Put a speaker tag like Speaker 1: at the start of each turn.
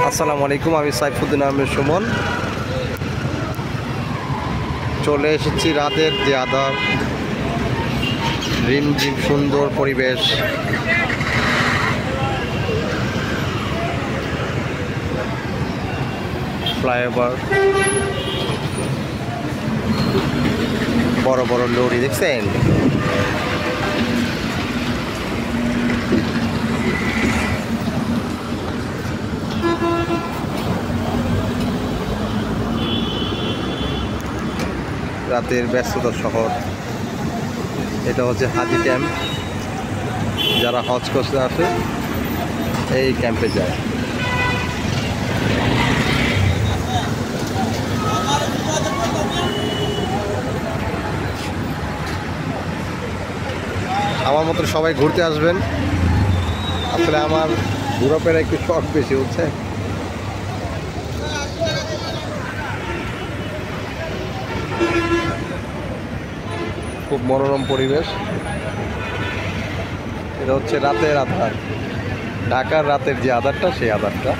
Speaker 1: আসসালামু আলাইকুম, আমি সাইফুদ্দিন আহমেদ সুমন। চলে এসেছি রাতের যে আধার, রিমঝিম সুন্দর পরিবেশ। ফ্লাইওভার, বড় বড় লরি দেখছেন। রাতের ব্যস্ততা শহর। এটা হচ্ছে হাজি ক্যাম্প। যারা হজ করতে আসে এই ক্যাম্পে যায়। আমার মতো সবাই ঘুরতে আসবেন। আসলে আমার ঘোরাফেরা একটু শখ বেশি হচ্ছে। খুব মনোরম পরিবেশ। এটা হচ্ছে রাতের আধার, ঢাকার রাতের যে আধারটা, সেই আধারটা।